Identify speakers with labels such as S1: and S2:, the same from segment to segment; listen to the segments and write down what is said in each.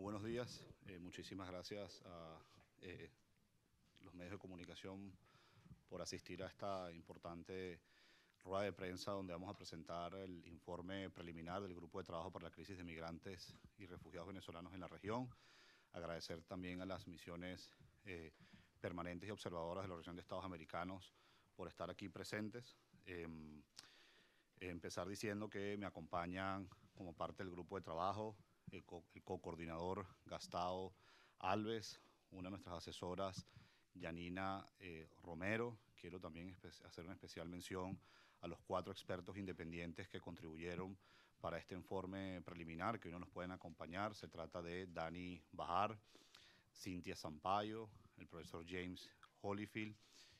S1: buenos días. Muchísimas gracias a los medios de comunicación por asistir a esta importante rueda de prensa donde vamos a presentar el informe preliminar del Grupo de Trabajo para la Crisis de Migrantes y Refugiados Venezolanos en la región. Agradecer también a las misiones permanentes y observadoras de la Organización de Estados Americanos por estar aquí presentes. Empezar diciendo que me acompañan como parte del grupo de trabajo el co-coordinador Gastao Alves, una de nuestras asesoras, Yanina Romero. Quiero también hacer una especial mención a los 4 expertos independientes que contribuyeron para este informe preliminar, que hoy no nos pueden acompañar. Se trata de Dani Bajar, Cintia Sampaio, el profesor James Holyfield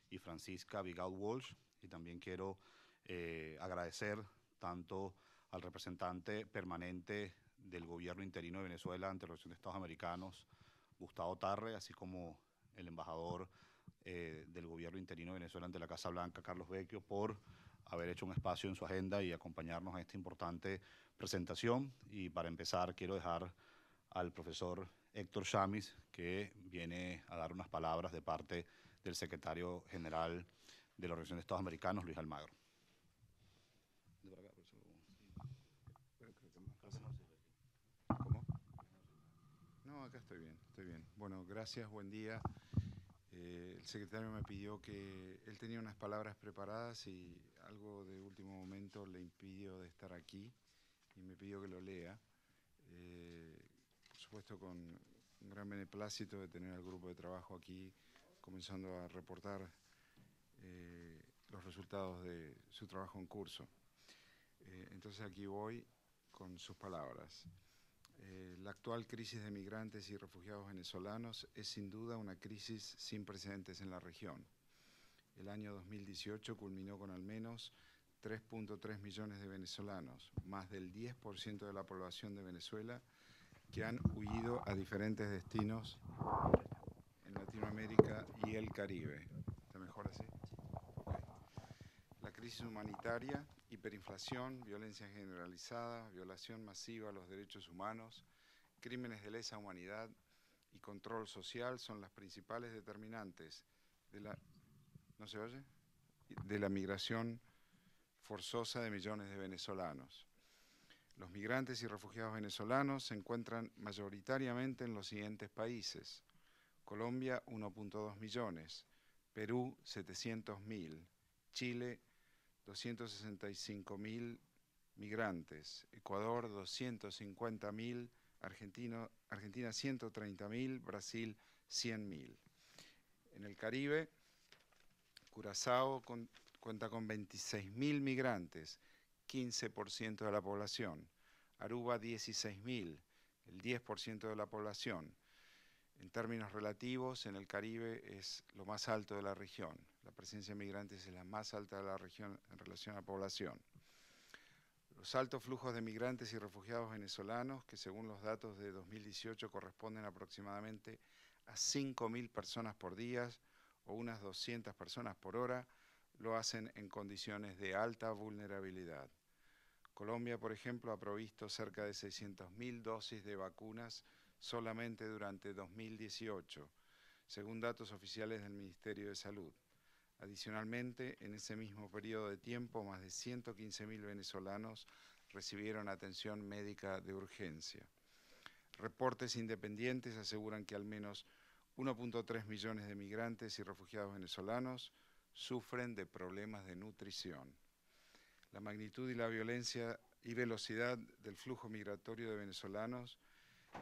S1: y Francisca Vigaud Walsh. Y también quiero agradecer tanto al representante permanente del gobierno interino de Venezuela ante la Organización de Estados Americanos, Gustavo Tarre, así como el embajador del gobierno interino de Venezuela ante la Casa Blanca, Carlos Vecchio, por haber hecho un espacio en su agenda y acompañarnos a esta importante presentación. Y para empezar, quiero dejar al profesor Héctor Chamis, que viene a dar unas palabras de parte del secretario general de la Organización de Estados Americanos, Luis Almagro.
S2: ¿Cómo? No, acá estoy bien, estoy bien. Bueno, gracias, buen día. El secretario me pidió que él tenía unas palabras preparadas y algo de último momento le impidió de estar aquí y me pidió que lo lea. Por supuesto, con un gran beneplácito de tener al grupo de trabajo aquí comenzando a reportar los resultados de su trabajo en curso. Entonces aquí voy con sus palabras. La actual crisis de migrantes y refugiados venezolanos es sin duda una crisis sin precedentes en la región. El año 2018 culminó con al menos 3.3 millones de venezolanos, más del 10% de la población de Venezuela, que han huido a diferentes destinos en Latinoamérica y el Caribe. ¿Está mejor así? Okay. La crisis humanitaria, hiperinflación, violencia generalizada, violación masiva a los derechos humanos, crímenes de lesa humanidad y control social son las principales determinantes de la, ¿no se oye?, de la migración forzosa de millones de venezolanos. Los migrantes y refugiados venezolanos se encuentran mayoritariamente en los siguientes países: Colombia, 1.2 millones, Perú, 700.000, Chile, 265.000 migrantes, Ecuador, 250.000, Argentina 130.000, Brasil 100.000. En el Caribe, Curazao cuenta con 26.000 migrantes, 15% de la población. Aruba 16.000, el 10% de la población. En términos relativos, en el Caribe es lo más alto de la región. La presencia de migrantes es la más alta de la región en relación a la población. Los altos flujos de migrantes y refugiados venezolanos, que según los datos de 2018 corresponden aproximadamente a 5.000 personas por día o unas 200 personas por hora, lo hacen en condiciones de alta vulnerabilidad. Colombia, por ejemplo, ha provisto cerca de 600.000 dosis de vacunas solamente durante 2018, según datos oficiales del Ministerio de Salud. Adicionalmente, en ese mismo periodo de tiempo, más de 115.000 venezolanos recibieron atención médica de urgencia. Reportes independientes aseguran que al menos 1.3 millones de migrantes y refugiados venezolanos sufren de problemas de nutrición. La magnitud y la violencia y velocidad del flujo migratorio de venezolanos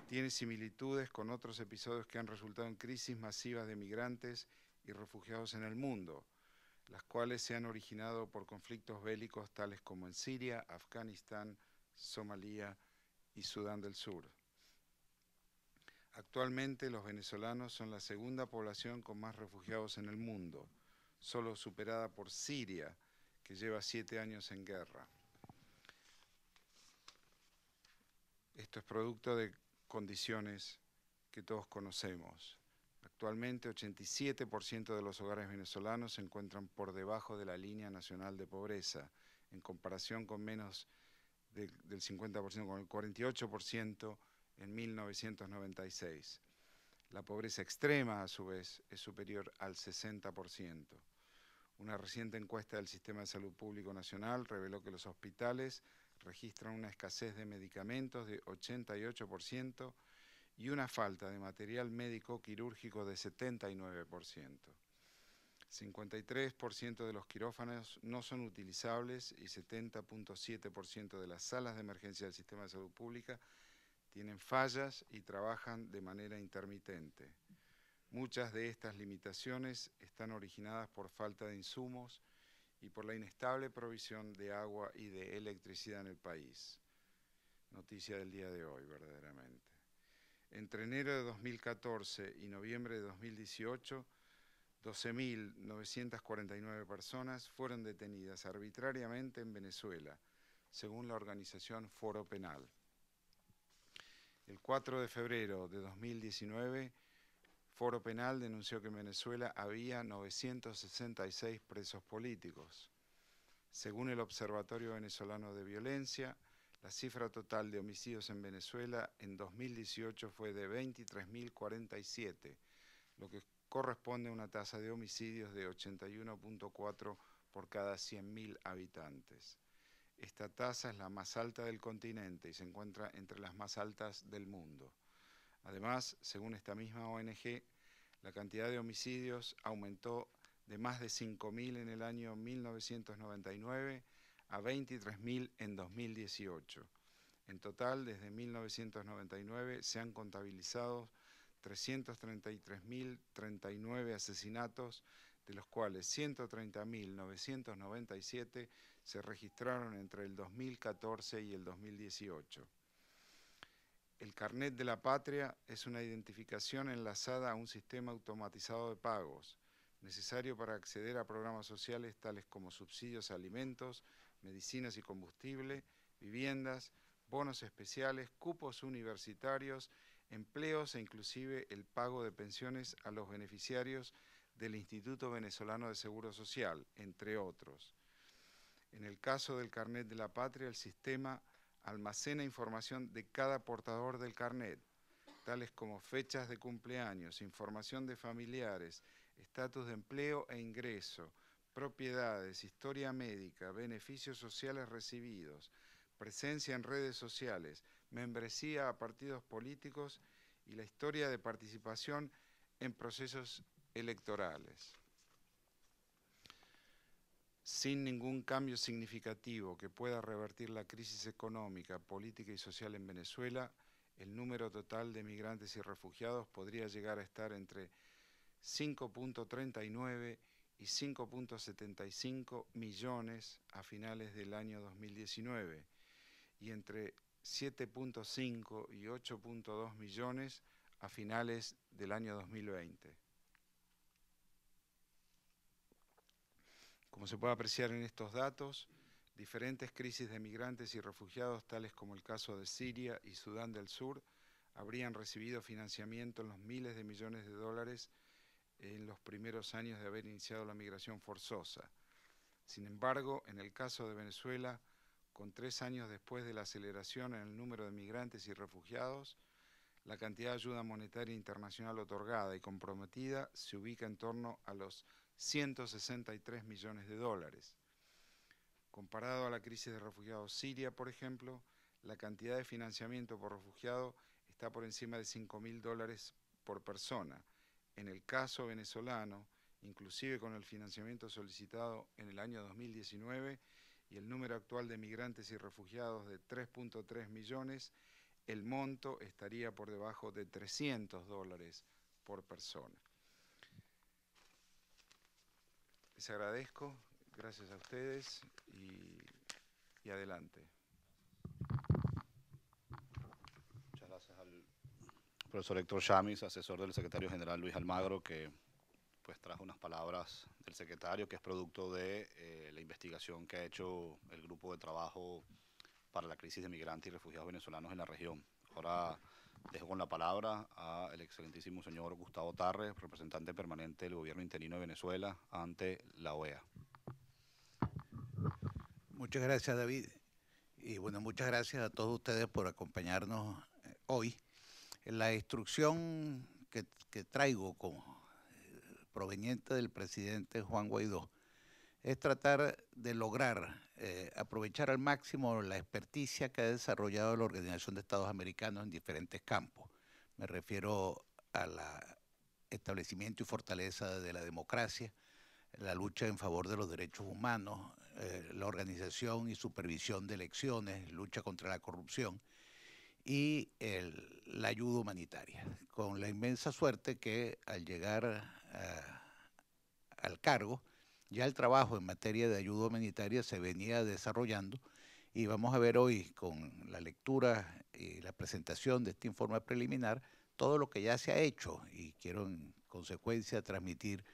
S2: tiene similitudes con otros episodios que han resultado en crisis masivas de migrantes y refugiados en el mundo, las cuales se han originado por conflictos bélicos tales como en Siria, Afganistán, Somalia y Sudán del Sur. Actualmente los venezolanos son la segunda población con más refugiados en el mundo, solo superada por Siria, que lleva 7 años en guerra. Esto es producto de condiciones que todos conocemos. Actualmente 87% de los hogares venezolanos se encuentran por debajo de la línea nacional de pobreza, en comparación con menos del 50%, con el 48% en 1996. La pobreza extrema, a su vez, es superior al 60%. Una reciente encuesta del Sistema de Salud Público Nacional reveló que los hospitales registran una escasez de medicamentos de 88% y una falta de material médico quirúrgico de 79%. 53% de los quirófanos no son utilizables y 70.7% de las salas de emergencia del Sistema de Salud Pública tienen fallas y trabajan de manera intermitente. Muchas de estas limitaciones están originadas por falta de insumos y por la inestable provisión de agua y de electricidad en el país. Noticia del día de hoy, verdaderamente. Entre enero de 2014 y noviembre de 2018, 12.949 personas fueron detenidas arbitrariamente en Venezuela, según la organización Foro Penal. El 4 de febrero de 2019, Foro Penal denunció que en Venezuela había 966 presos políticos. Según el Observatorio Venezolano de Violencia, la cifra total de homicidios en Venezuela en 2018 fue de 23.047, lo que corresponde a una tasa de homicidios de 81.4 por cada 100.000 habitantes. Esta tasa es la más alta del continente y se encuentra entre las más altas del mundo. Además, según esta misma ONG, la cantidad de homicidios aumentó de más de 5.000 en el año 1999 a 23.000 en 2018. En total, desde 1999 se han contabilizado 333.039 asesinatos, de los cuales 130.997 se registraron entre el 2014 y el 2018. El Carnet de la Patria es una identificación enlazada a un sistema automatizado de pagos, necesario para acceder a programas sociales tales como subsidios a alimentos, medicinas y combustible, viviendas, bonos especiales, cupos universitarios, empleos e inclusive el pago de pensiones a los beneficiarios del Instituto Venezolano de Seguro Social, entre otros. En el caso del Carnet de la Patria, el sistema almacena información de cada portador del carnet, tales como fechas de cumpleaños, información de familiares, estatus de empleo e ingreso, propiedades, historia médica, beneficios sociales recibidos, presencia en redes sociales, membresía a partidos políticos y la historia de participación en procesos electorales. Sin ningún cambio significativo que pueda revertir la crisis económica, política y social en Venezuela, el número total de migrantes y refugiados podría llegar a estar entre 5.39 y 5.75 millones a finales del año 2019 y entre 7.5 y 8.2 millones a finales del año 2020. Como se puede apreciar en estos datos, diferentes crisis de migrantes y refugiados, tales como el caso de Siria y Sudán del Sur, habrían recibido financiamiento en los miles de millones de dólares en los primeros años de haber iniciado la migración forzosa. Sin embargo, en el caso de Venezuela, con 3 años después de la aceleración en el número de migrantes y refugiados, la cantidad de ayuda monetaria internacional otorgada y comprometida se ubica en torno a los 163 millones de dólares. Comparado a la crisis de refugiados siria, por ejemplo, la cantidad de financiamiento por refugiado está por encima de $5.000 por persona. En el caso venezolano, inclusive con el financiamiento solicitado en el año 2019 y el número actual de migrantes y refugiados de 3.3 millones, el monto estaría por debajo de $300 por persona. Les agradezco, gracias a ustedes y adelante.
S1: Muchas gracias al profesor Héctor Chamis, asesor del secretario general Luis Almagro, que pues trajo unas palabras del secretario, que es producto de la investigación que ha hecho el grupo de trabajo para la crisis de migrantes y refugiados venezolanos en la región. Ahora dejo con la palabra al excelentísimo señor Gustavo Tarre, representante permanente del gobierno interino de Venezuela ante la OEA.
S3: Muchas gracias, David. Y bueno, muchas gracias a todos ustedes por acompañarnos hoy La instrucción que traigo proveniente del presidente Juan Guaidó es tratar de lograr aprovechar al máximo la experticia que ha desarrollado la Organización de Estados Americanos en diferentes campos. Me refiero al establecimiento y fortaleza de la democracia, la lucha en favor de los derechos humanos, la organización y supervisión de elecciones, lucha contra la corrupción y la ayuda humanitaria, con la inmensa suerte que al llegar al cargo, ya el trabajo en materia de ayuda humanitaria se venía desarrollando y vamos a ver hoy con la lectura y la presentación de este informe preliminar todo lo que ya se ha hecho, y quiero en consecuencia transmitir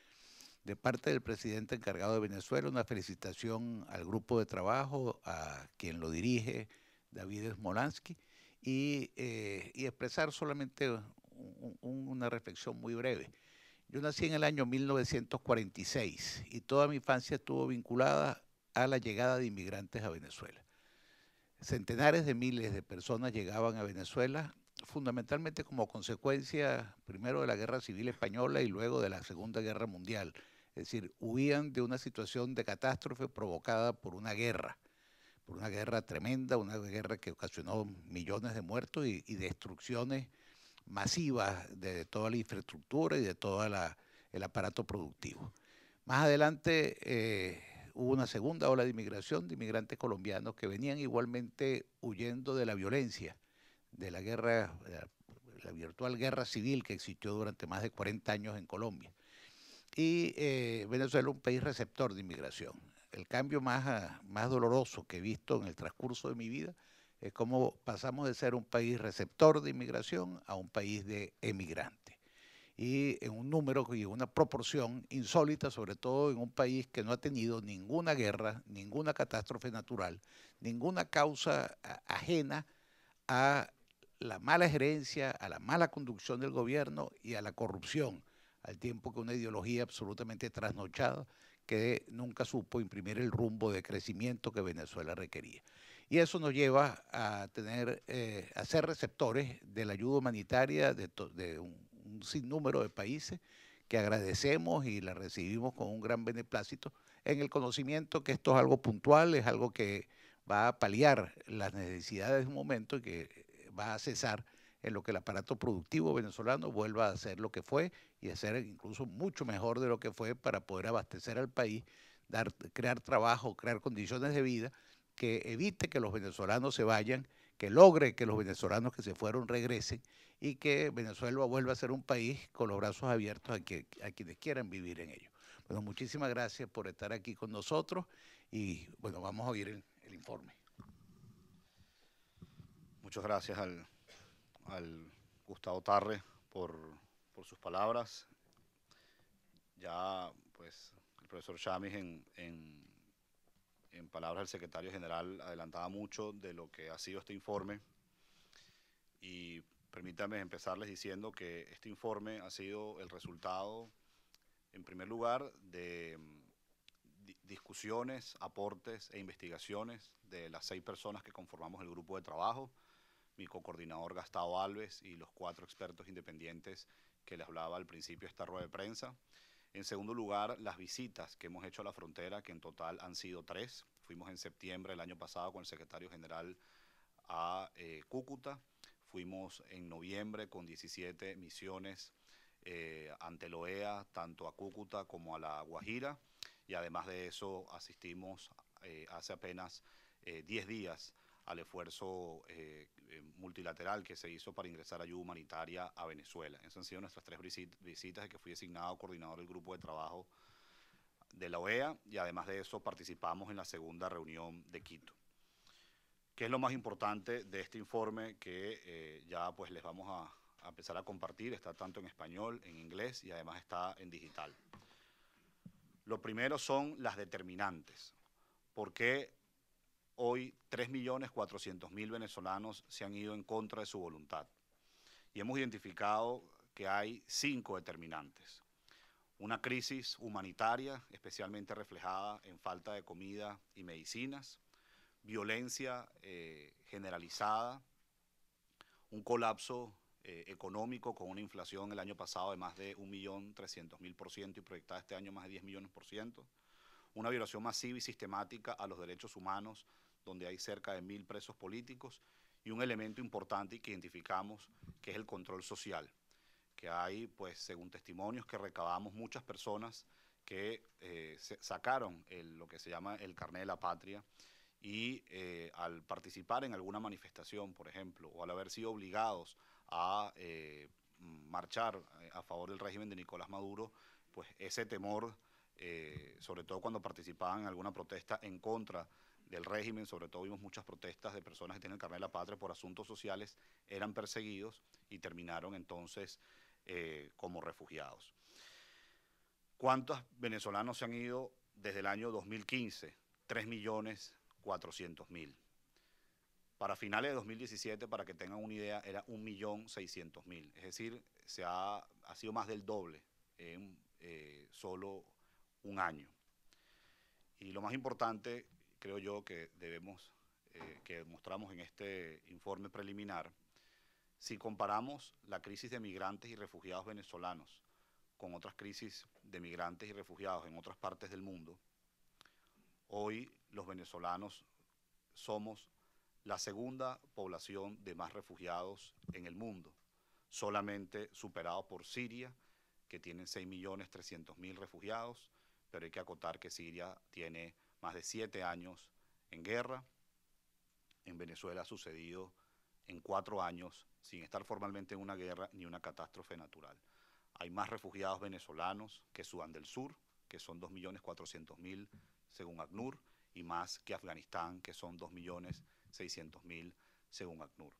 S3: de parte del presidente encargado de Venezuela una felicitación al grupo de trabajo, a quien lo dirige, David Smolansky, y expresar solamente una reflexión muy breve. Yo nací en el año 1946 y toda mi infancia estuvo vinculada a la llegada de inmigrantes a Venezuela. Centenares de miles de personas llegaban a Venezuela fundamentalmente como consecuencia primero de la Guerra Civil Española y luego de la Segunda Guerra Mundial. Es decir, huían de una situación de catástrofe provocada por una guerra tremenda, una guerra que ocasionó millones de muertos y destrucciones masivas de toda la infraestructura y de todo el aparato productivo. Más adelante hubo una segunda ola de inmigración de inmigrantes colombianos que venían igualmente huyendo de la violencia, de la guerra, la virtual guerra civil que existió durante más de 40 años en Colombia. Y Venezuela es un país receptor de inmigración. El cambio más doloroso que he visto en el transcurso de mi vida es cómo pasamos de ser un país receptor de inmigración a un país de emigrantes. Y en un número y una proporción insólita, sobre todo en un país que no ha tenido ninguna guerra, ninguna catástrofe natural, ninguna causa ajena a la mala gerencia, a la mala conducción del gobierno y a la corrupción, al tiempo que una ideología absolutamente trasnochada que nunca supo imprimir el rumbo de crecimiento que Venezuela requería. Y eso nos lleva a a ser receptores de la ayuda humanitaria de un sinnúmero de países que agradecemos y la recibimos con un gran beneplácito, en el conocimiento que esto es algo puntual, es algo que va a paliar las necesidades de un momento y que va a cesar en lo que el aparato productivo venezolano vuelva a ser lo que fue y a ser incluso mucho mejor de lo que fue para poder abastecer al país, crear trabajo, crear condiciones de vida que evite que los venezolanos se vayan, que logre que los venezolanos que se fueron regresen y que Venezuela vuelva a ser un país con los brazos abiertos a quienes quieran vivir en ello. Bueno, muchísimas gracias por estar aquí con nosotros y bueno, vamos a oír el informe.
S1: Muchas gracias al Gustavo Tarre por sus palabras. Ya, pues, el profesor Chamis en palabras del secretario general adelantaba mucho de lo que ha sido este informe y permítanme empezarles diciendo que este informe ha sido el resultado, en primer lugar, de discusiones, aportes e investigaciones de las 6 personas que conformamos el grupo de trabajo, mi cocoordinador Gastavo Alves y los 4 expertos independientes que les hablaba al principio de esta rueda de prensa. En segundo lugar, las visitas que hemos hecho a la frontera, que en total han sido 3. Fuimos en septiembre del año pasado con el secretario general a Cúcuta. Fuimos en noviembre con 17 misiones ante el OEA, tanto a Cúcuta como a La Guajira. Y además de eso, asistimos hace apenas 10 días al esfuerzo multilateral que se hizo para ingresar ayuda humanitaria a Venezuela. Esas han sido nuestras 3 visitas de que fui designado coordinador del grupo de trabajo de la OEA y además de eso participamos en la segunda reunión de Quito. ¿Qué es lo más importante de este informe que ya pues les vamos a empezar a compartir? Está tanto en español, en inglés y además está en digital. Lo primero son las determinantes. ¿Por qué hoy 3.400.000 venezolanos se han ido en contra de su voluntad? Y hemos identificado que hay 5 determinantes. Una crisis humanitaria, especialmente reflejada en falta de comida y medicinas, violencia generalizada, un colapso económico, con una inflación el año pasado de más de 1.300.000% y proyectada este año más de 10 millones por ciento. Una violación masiva y sistemática a los derechos humanos, donde hay cerca de 1.000 presos políticos, y un elemento importante que identificamos, que es el control social, que hay, pues, según testimonios que recabamos, muchas personas que sacaron lo que se llama el carné de la patria y al participar en alguna manifestación, por ejemplo, o al haber sido obligados a marchar a favor del régimen de Nicolás Maduro, pues ese temor, sobre todo cuando participaban en alguna protesta en contra del régimen, sobre todo vimos muchas protestas de personas que tienen el carnet de la patria por asuntos sociales, eran perseguidos y terminaron entonces como refugiados. ¿Cuántos venezolanos se han ido desde el año 2015? 3.400.000. Para finales de 2017, para que tengan una idea, era 1.600.000. Es decir, ha sido más del doble en solo un año. Y lo más importante, creo yo, que que mostramos en este informe preliminar, si comparamos la crisis de migrantes y refugiados venezolanos con otras crisis de migrantes y refugiados en otras partes del mundo, hoy los venezolanos somos la segunda población de más refugiados en el mundo, solamente superados por Siria, que tiene 6.300.000 refugiados, pero hay que acotar que Siria tiene más de 7 años en guerra. En Venezuela ha sucedido en 4 años sin estar formalmente en una guerra ni una catástrofe natural. Hay más refugiados venezolanos que Sudán del Sur, que son 2.400.000 según ACNUR, y más que Afganistán, que son 2.600.000 según ACNUR.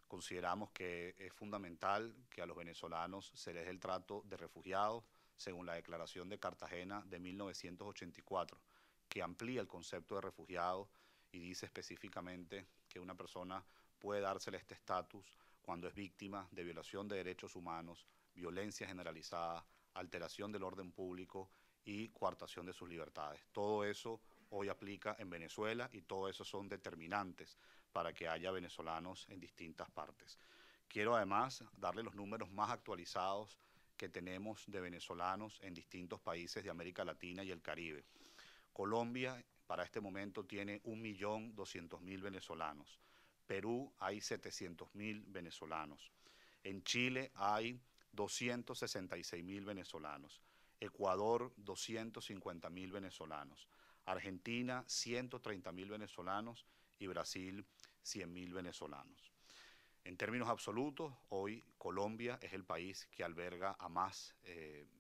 S1: Consideramos que es fundamental que a los venezolanos se les dé el trato de refugiados según la Declaración de Cartagena de 1984, que amplía el concepto de refugiado y dice específicamente que una persona puede dársele este estatus cuando es víctima de violación de derechos humanos, violencia generalizada, alteración del orden público y coartación de sus libertades. Todo eso hoy aplica en Venezuela y todo eso son determinantes para que haya venezolanos en distintas partes. Quiero además darle los números más actualizados que tenemos de venezolanos en distintos países de América Latina y el Caribe. Colombia para este momento tiene 1.200.000 venezolanos. Perú hay 700.000 venezolanos. En Chile hay 266.000 venezolanos. Ecuador, 250.000 venezolanos. Argentina, 130.000 venezolanos y Brasil, 100.000 venezolanos. En términos absolutos, hoy Colombia es el país que alberga a más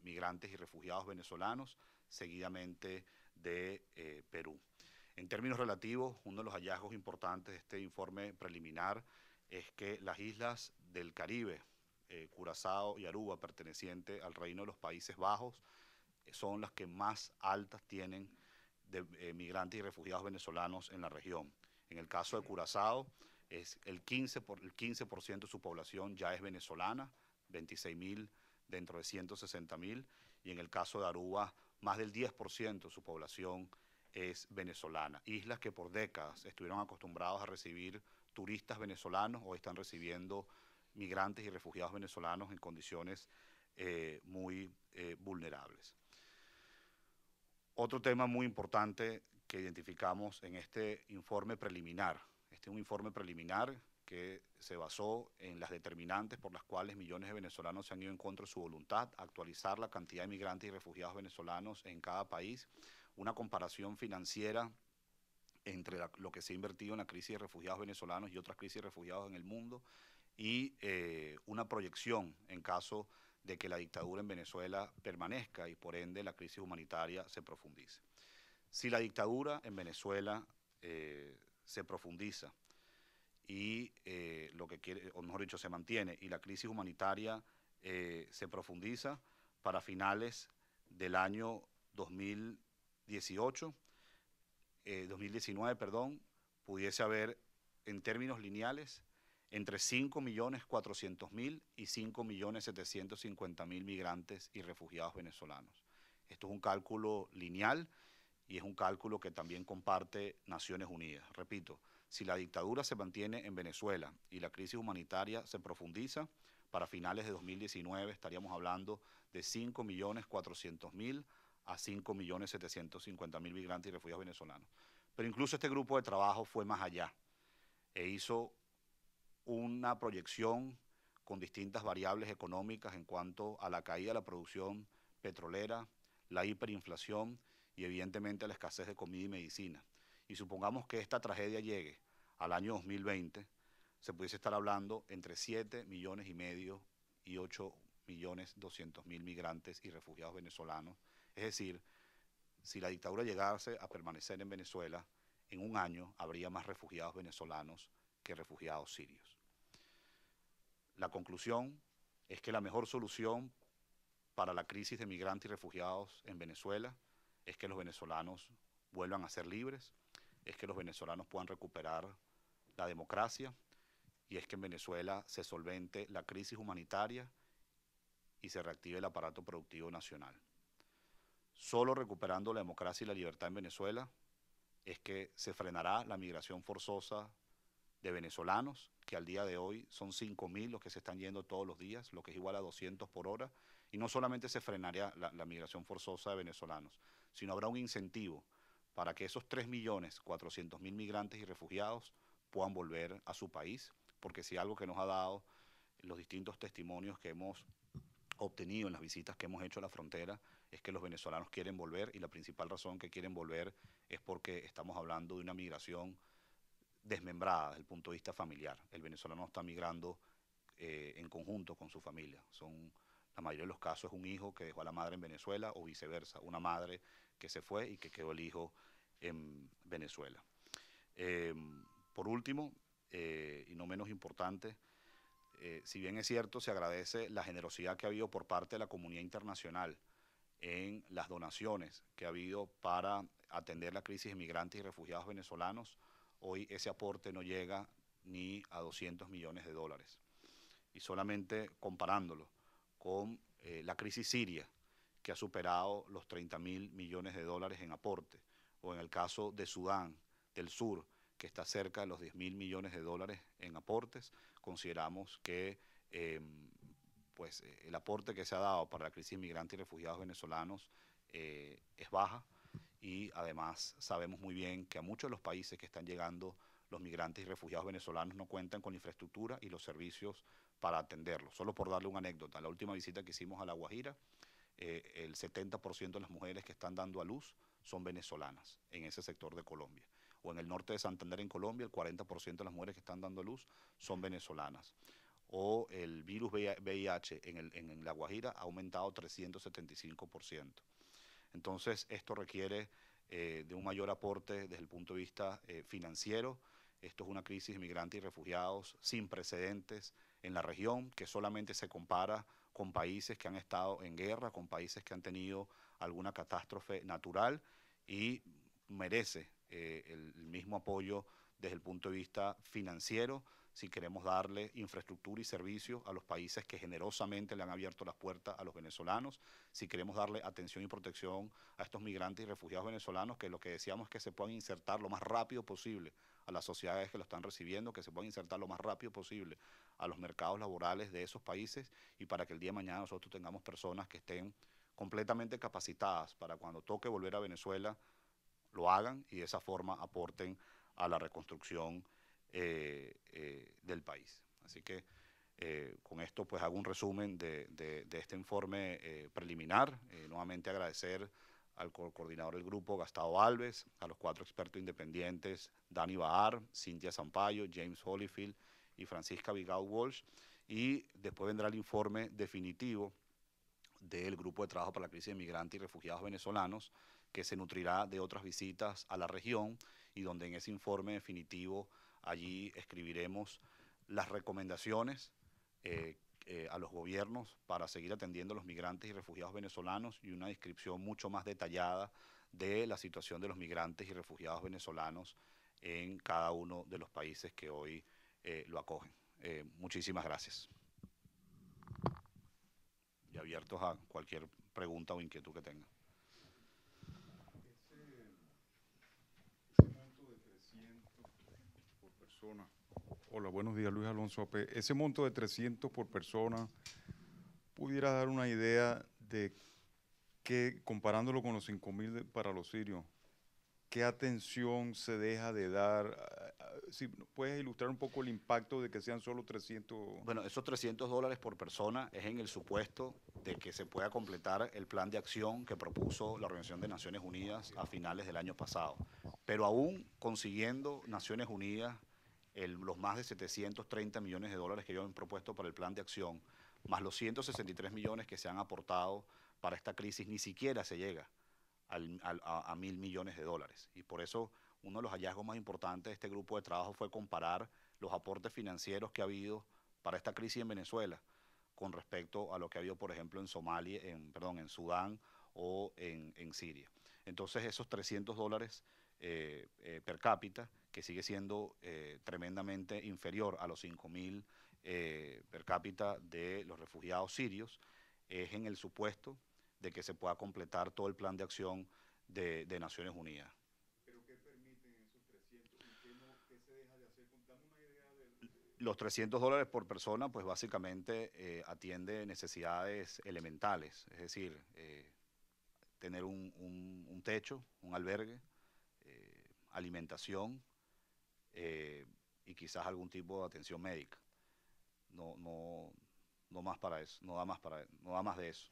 S1: migrantes y refugiados venezolanos, seguidamente de Perú. En términos relativos, uno de los hallazgos importantes de este informe preliminar es que las islas del Caribe, Curazao y Aruba, pertenecientes al Reino de los Países Bajos, son las que más altas tienen de migrantes y refugiados venezolanos en la región. En el caso de Curazao, es el 15% de su población ya es venezolana, 26.000 dentro de 160.000, y en el caso de Aruba, más del 10% de su población es venezolana. Islas que por décadas estuvieron acostumbrados a recibir turistas venezolanos, hoy están recibiendo migrantes y refugiados venezolanos en condiciones muy vulnerables. Otro tema muy importante que identificamos en este informe preliminar. Este es un informe preliminar que se basó en las determinantes por las cuales millones de venezolanos se han ido en contra de su voluntad, actualizar la cantidad de migrantes y refugiados venezolanos en cada país, una comparación financiera entre lo que se ha invertido en la crisis de refugiados venezolanos y otras crisis de refugiados en el mundo, y una proyección en caso de que la dictadura en Venezuela permanezca y por ende la crisis humanitaria se profundice. Si la dictadura en Venezuela se profundiza y o mejor dicho, se mantiene y la crisis humanitaria se profundiza, para finales del año 2019, pudiese haber en términos lineales entre 5.400.000 y 5.750.000 migrantes y refugiados venezolanos. Esto es un cálculo lineal y es un cálculo que también comparte Naciones Unidas. Repito, si la dictadura se mantiene en Venezuela y la crisis humanitaria se profundiza, para finales de 2019 estaríamos hablando de 5.400.000 a 5.750.000 migrantes y refugiados venezolanos. Pero incluso este grupo de trabajo fue más allá e hizo una proyección con distintas variables económicas en cuanto a la caída de la producción petrolera, la hiperinflación y evidentemente la escasez de comida y medicina. Y supongamos que esta tragedia llegue al año 2020, se pudiese estar hablando entre 7,5 millones y 8,200,000 migrantes y refugiados venezolanos. Es decir, si la dictadura llegase a permanecer en Venezuela, en un año habría más refugiados venezolanos que refugiados sirios. La conclusión es que la mejor solución para la crisis de migrantes y refugiados en Venezuela es que los venezolanos vuelvan a ser libres, es que los venezolanos puedan recuperar la democracia y es que en Venezuela se solvente la crisis humanitaria y se reactive el aparato productivo nacional. Solo recuperando la democracia y la libertad en Venezuela es que se frenará la migración forzosa de venezolanos, que al día de hoy son 5.000 los que se están yendo todos los días, lo que es igual a 200 por hora, y no solamente se frenaría la migración forzosa de venezolanos, sino habrá un incentivo para que esos 3.400.000 migrantes y refugiados puedan volver a su país, porque si algo que nos ha dado los distintos testimonios que hemos obtenido en las visitas que hemos hecho a la frontera es que los venezolanos quieren volver, y la principal razón que quieren volver es porque estamos hablando de una migración desmembrada desde el punto de vista familiar. El venezolano está migrando en conjunto con su familia. La mayoría de los casos es un hijo que dejó a la madre en Venezuela o viceversa, una madre que se fue y que quedó el hijo en Venezuela. Por último, y no menos importante, si bien es cierto, se agradece la generosidad que ha habido por parte de la comunidad internacional en las donaciones que ha habido para atender la crisis de migrantes y refugiados venezolanos, hoy ese aporte no llega ni a 200 millones de dólares. Y solamente comparándolo con la crisis siria, que ha superado los 30.000 millones de dólares en aporte, o en el caso de Sudán del Sur, que está cerca de los 10.000 millones de dólares en aportes, consideramos que el aporte que se ha dado para la crisis de migrantes y refugiados venezolanos es baja, y además sabemos muy bien que a muchos de los países que están llegando los migrantes y refugiados venezolanos no cuentan con la infraestructura y los servicios para atenderlos. Solo por darle una anécdota, la última visita que hicimos a La Guajira, el 70% de las mujeres que están dando a luz son venezolanas en ese sector de Colombia. O en el norte de Santander, en Colombia, el 40% de las mujeres que están dando a luz son venezolanas. O el virus VIH en La Guajira ha aumentado 375%. Entonces, esto requiere de un mayor aporte desde el punto de vista financiero. Esto es una crisis de migrantes y refugiados sin precedentes en la región, que solamente se compara con países que han estado en guerra, con países que han tenido alguna catástrofe natural, y merece el mismo apoyo desde el punto de vista financiero si queremos darle infraestructura y servicios a los países que generosamente le han abierto las puertas a los venezolanos, si queremos darle atención y protección a estos migrantes y refugiados venezolanos, que lo que deseamos es que se puedan insertar lo más rápido posible a las sociedades que lo están recibiendo, que se puedan insertar lo más rápido posible a los mercados laborales de esos países, y para que el día de mañana nosotros tengamos personas que estén completamente capacitadas para cuando toque volver a Venezuela lo hagan y de esa forma aporten a la reconstrucción del país. Así que con esto pues hago un resumen de este informe preliminar. Nuevamente agradecer al coordinador del grupo, Gastavo Alves, a los 4 expertos independientes, Dani Bahar, Cintia Sampaio, James Holyfield y Francisca Vigao Walsh, y después vendrá el informe definitivo del Grupo de Trabajo para la Crisis de Migrantes y Refugiados Venezolanos, que se nutrirá de otras visitas a la región, y donde en ese informe definitivo allí escribiremos las recomendaciones a los gobiernos para seguir atendiendo a los migrantes y refugiados venezolanos, y una descripción mucho más detallada de la situación de los migrantes y refugiados venezolanos en cada uno de los países que hoy lo acogen. Muchísimas gracias. Y abiertos a cualquier pregunta o inquietud que tengan.
S2: Ese monto de 300 por persona,
S4: Hola, buenos días, Luis Alonso Ape. Ese monto de 300 por persona, ¿pudiera dar una idea de que, comparándolo con los 5.000 para los sirios, qué atención se deja de dar? Si puedes ilustrar un poco el impacto de que sean solo 300.
S1: Bueno, esos $300 por persona es en el supuesto de que se pueda completar el plan de acción que propuso la Organización de Naciones Unidas a finales del año pasado. Pero aún consiguiendo Naciones Unidas los más de 730 millones de dólares que ellos han propuesto para el plan de acción, más los 163 millones que se han aportado para esta crisis, ni siquiera se llega a 1.000 millones de dólares. Y por eso uno de los hallazgos más importantes de este grupo de trabajo fue comparar los aportes financieros que ha habido para esta crisis en Venezuela con respecto a lo que ha habido, por ejemplo, en Somalia, en Sudán o en Siria. Entonces, esos $300 per cápita, que sigue siendo tremendamente inferior a los 5.000 per cápita de los refugiados sirios, es en el supuesto de que se pueda completar todo el plan de acción de Naciones Unidas.
S4: ¿Pero qué permiten esos 300? ¿Qué se deja de hacer? Dame una idea
S1: Los $300 por persona, pues básicamente atiende necesidades elementales, es decir, tener un techo, un albergue, alimentación y quizás algún tipo de atención médica. No más para eso, no da más de eso.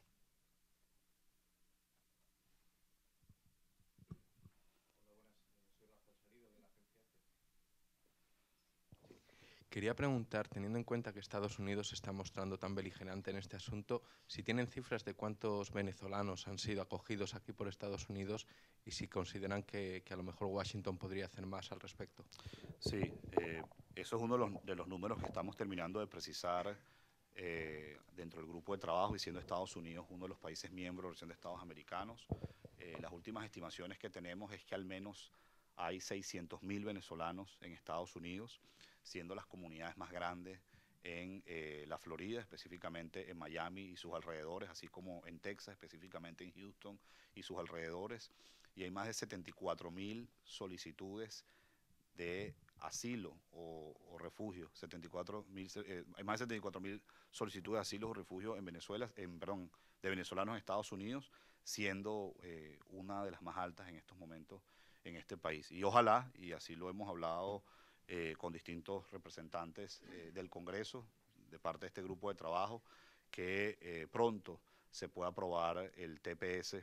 S5: Quería preguntar, teniendo en cuenta que Estados Unidos se está mostrando tan beligerante en este asunto, si tienen cifras de cuántos venezolanos han sido acogidos aquí por Estados Unidos y si consideran que a lo mejor Washington podría hacer más al respecto.
S1: Sí, eso es uno de los números que estamos terminando de precisar dentro del grupo de trabajo, y siendo Estados Unidos uno de los países miembros de la Organización de Estados Americanos. Las últimas estimaciones que tenemos es que al menos hay 600.000 venezolanos en Estados Unidos, siendo las comunidades más grandes en la Florida, específicamente en Miami y sus alrededores, así como en Texas, específicamente en Houston y sus alrededores. Y hay más de 74.000 solicitudes de asilo o refugio, hay más de 74.000 solicitudes de asilo o refugio en Venezuela, de venezolanos en Estados Unidos, siendo una de las más altas en estos momentos en este país. Y ojalá, y así lo hemos hablado con distintos representantes del Congreso, de parte de este grupo de trabajo, que pronto se pueda aprobar el TPS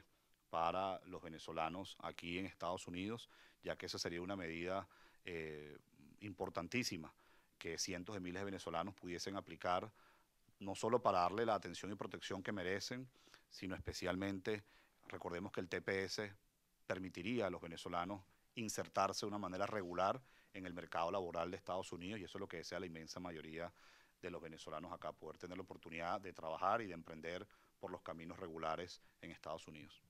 S1: para los venezolanos aquí en Estados Unidos, ya que esa sería una medida importantísima que cientos de miles de venezolanos pudiesen aplicar, no solo para darle la atención y protección que merecen, sino especialmente, recordemos que el TPS permitiría a los venezolanos insertarse de una manera regular en el mercado laboral de Estados Unidos, y eso es lo que desea la inmensa mayoría de los venezolanos acá, poder tener la oportunidad de trabajar y de emprender por los caminos regulares en Estados Unidos.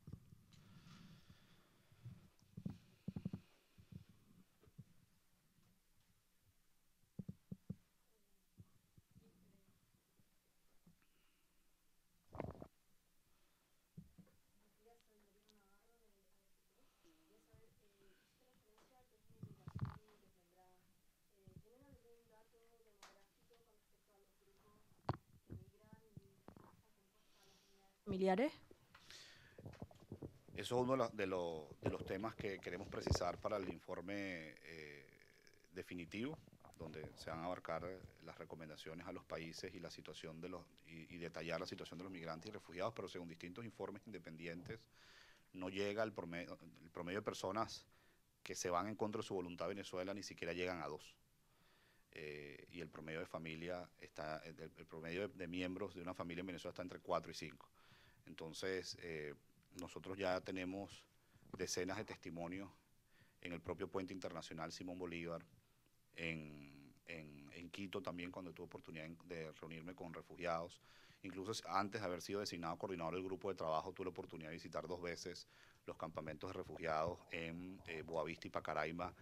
S6: Familiares.
S1: Eso es uno de los temas que queremos precisar para el informe definitivo, donde se van a abarcar las recomendaciones a los países y la situación y detallar la situación de los migrantes y refugiados, pero según distintos informes independientes, no llega el promedio de personas que se van en contra de su voluntad a Venezuela, ni siquiera llegan a 2. Y el promedio de familia el promedio de miembros de una familia en Venezuela está entre 4 y 5. Entonces, nosotros ya tenemos decenas de testimonios en el propio Puente Internacional Simón Bolívar, en Quito también, cuando tuve oportunidad de reunirme con refugiados. Incluso antes de haber sido designado coordinador del grupo de trabajo, tuve la oportunidad de visitar 2 veces los campamentos de refugiados en Boavista y Pacaraima,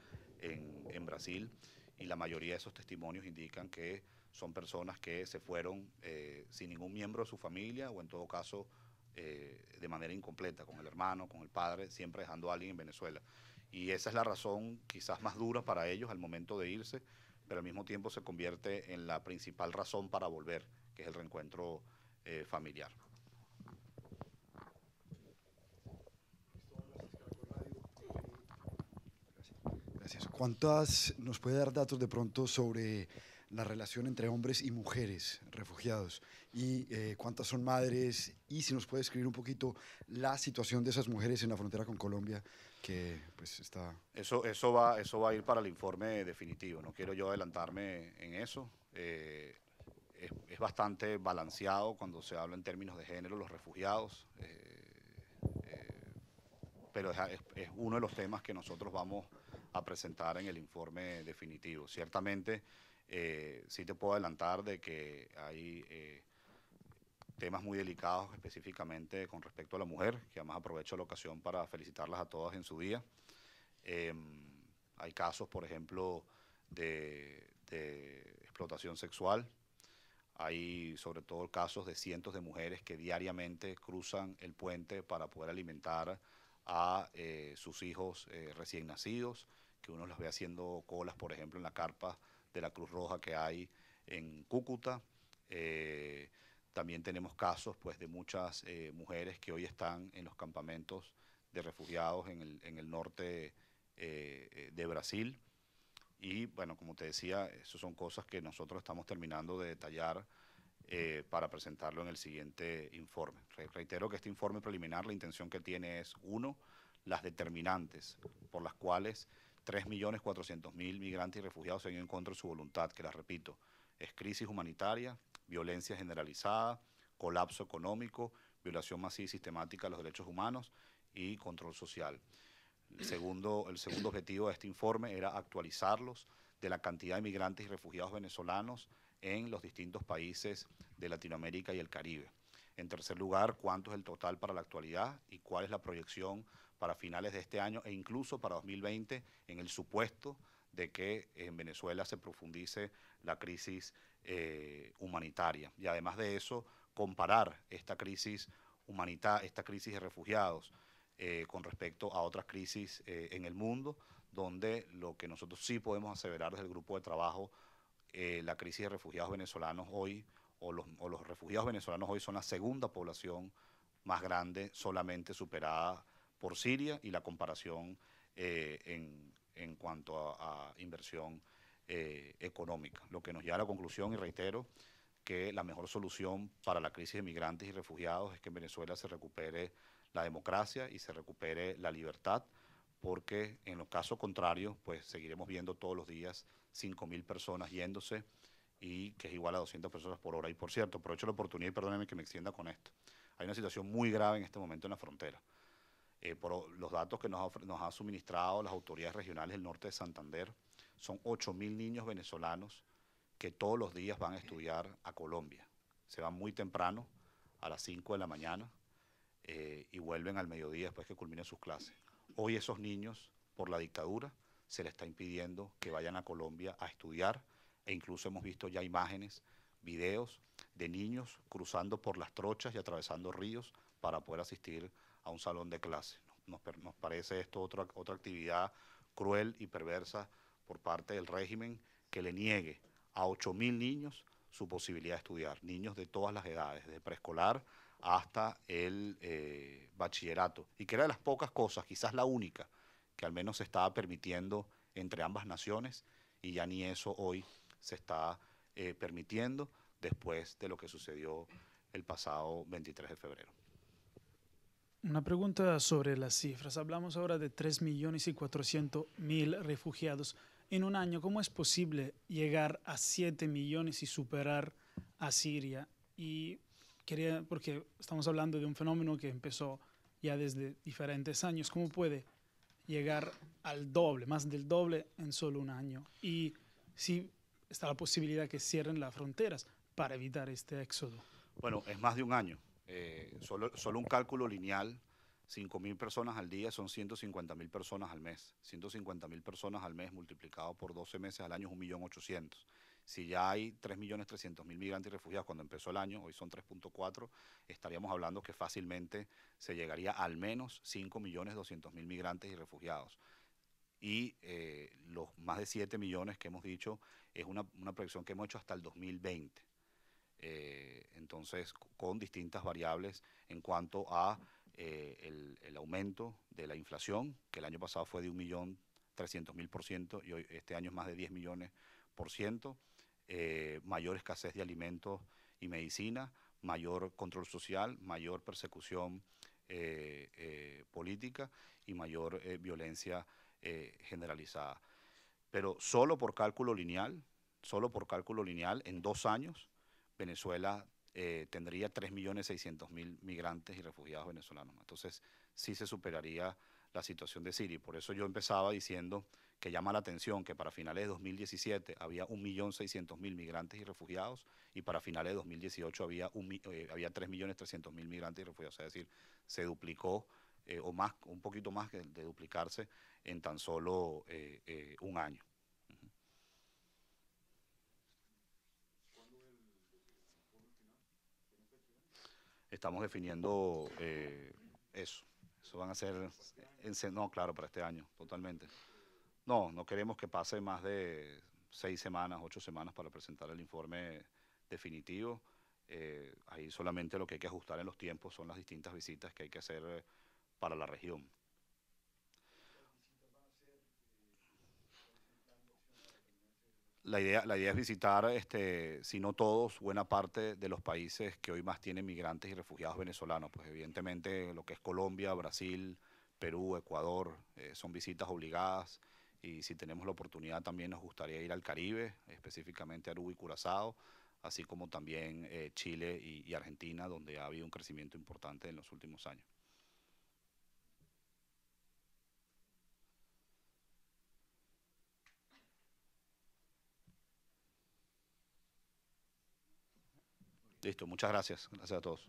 S1: en Brasil, y la mayoría de esos testimonios indican que son personas que se fueron sin ningún miembro de su familia, o en todo caso de manera incompleta, con el hermano, con el padre, siempre dejando a alguien en Venezuela. Y esa es la razón quizás más dura para ellos al momento de irse, pero al mismo tiempo se convierte en la principal razón para volver, que es el reencuentro familiar.
S6: Gracias. ¿Cuántas nos puede dar datos de pronto sobre la relación entre hombres y mujeres refugiados? Y cuántas son madres, y si nos puede escribir un poquito la situación de esas mujeres en la frontera con Colombia, que pues está...
S1: Eso va a ir para el informe definitivo, no quiero yo adelantarme en eso. Es bastante balanceado cuando se habla en términos de género, los refugiados, pero es uno de los temas que nosotros vamos a presentar en el informe definitivo. Ciertamente, sí te puedo adelantar de que hay temas muy delicados específicamente con respecto a la mujer, que además aprovecho la ocasión para felicitarlas a todas en su día. Hay casos, por ejemplo, de explotación sexual. Hay sobre todo casos de cientos de mujeres que diariamente cruzan el puente para poder alimentar a sus hijos recién nacidos, que uno los ve haciendo colas, por ejemplo, en la carpa de la Cruz Roja que hay en Cúcuta. También tenemos casos pues, de muchas mujeres que hoy están en los campamentos de refugiados en el norte de Brasil. Y bueno, como te decía, esas son cosas que nosotros estamos terminando de detallar para presentarlo en el siguiente informe. Reitero que este informe preliminar, la intención que tiene es, uno, las determinantes por las cuales 3.400.000 migrantes y refugiados se han ido en contra de su voluntad, que las repito, es crisis humanitaria, violencia generalizada, colapso económico, violación masiva y sistemática de los derechos humanos y control social. El segundo objetivo de este informe era actualizarlos de la cantidad de migrantes y refugiados venezolanos en los distintos países de Latinoamérica y el Caribe. En tercer lugar, cuánto es el total para la actualidad y cuál es la proyección para finales de este año e incluso para 2020 en el supuesto de que en Venezuela se profundice la crisis humanitaria. Y además de eso, comparar esta crisis de refugiados con respecto a otras crisis en el mundo, donde lo que nosotros sí podemos aseverar desde el grupo de trabajo, la crisis de refugiados venezolanos hoy, o los refugiados venezolanos hoy son la segunda población más grande, solamente superada por Siria, y la comparación en cuanto a inversión económica. Lo que nos lleva a la conclusión, y reitero, que la mejor solución para la crisis de migrantes y refugiados es que en Venezuela se recupere la democracia y se recupere la libertad, porque en los casos contrarios, pues seguiremos viendo todos los días 5.000 personas yéndose, y que es igual a 200 personas por hora. Y por cierto, aprovecho la oportunidad y perdónenme que me extienda con esto. Hay una situación muy grave en este momento en la frontera. Por los datos que nos ha suministrado las autoridades regionales del norte de Santander, son 8.000 niños venezolanos que todos los días van a estudiar a Colombia. Se van muy temprano, a las 5 de la mañana, y vuelven al mediodía después que culminen sus clases. Hoy esos niños, por la dictadura, se les está impidiendo que vayan a Colombia a estudiar, e incluso hemos visto ya imágenes, videos de niños cruzando por las trochas y atravesando ríos para poder asistir a un salón de clase. Nos parece esto otra actividad cruel y perversa por parte del régimen, que le niegue a 8.000 niños su posibilidad de estudiar, niños de todas las edades, desde preescolar hasta el bachillerato, y que era de las pocas cosas, quizás la única, que al menos se estaba permitiendo entre ambas naciones, y ya ni eso hoy se está permitiendo después de lo que sucedió el pasado 23 de febrero.
S7: Una pregunta sobre las cifras. Hablamos ahora de 3.400.000 refugiados en un año. ¿Cómo es posible llegar a 7 millones y superar a Siria? Y porque estamos hablando de un fenómeno que empezó ya desde diferentes años. ¿Cómo puede llegar al doble, más del doble en solo un año? Y si está la posibilidad que cierren las fronteras para evitar este éxodo.
S1: Bueno, es más de un año. Solo un cálculo lineal, 5.000 personas al día son 150.000 personas al mes. 150.000 personas al mes multiplicado por 12 meses al año es 1.800.000. Si ya hay 3.300.000 migrantes y refugiados cuando empezó el año, hoy son 3.4, estaríamos hablando que fácilmente se llegaría al menos 5.200.000 migrantes y refugiados. y los más de 7 millones que hemos dicho es una proyección que hemos hecho hasta el 2020. Entonces, con distintas variables en cuanto a el aumento de la inflación, que el año pasado fue de 1.300.000% y hoy, este año es más de 10 millones%, mayor escasez de alimentos y medicina, mayor control social, mayor persecución política y mayor violencia generalizada. Pero solo por cálculo lineal, en 2 años, Venezuela tendría 3.600.000 migrantes y refugiados venezolanos. Entonces, sí se superaría la situación de Siria. Por eso yo empezaba diciendo que llama la atención que para finales de 2017 había 1.600.000 migrantes y refugiados y para finales de 2018 había 3.300.000 migrantes y refugiados. Es decir, se duplicó o más, un poquito más de duplicarse en tan solo un año. Estamos definiendo eso. Eso van a ser, no, claro, para este año, totalmente. No queremos que pase más de 6 semanas, 8 semanas para presentar el informe definitivo. Ahí solamente lo que hay que ajustar en los tiempos son las distintas visitas que hay que hacer para la región. La idea es visitar, si no todos, buena parte de los países que hoy más tienen migrantes y refugiados venezolanos. Pues evidentemente lo que es Colombia, Brasil, Perú, Ecuador, son visitas obligadas. Y si tenemos la oportunidad también nos gustaría ir al Caribe, específicamente a Aruba y Curazao, así como también Chile y Argentina, donde ha habido un crecimiento importante en los últimos años. Listo, muchas gracias. Gracias a todos.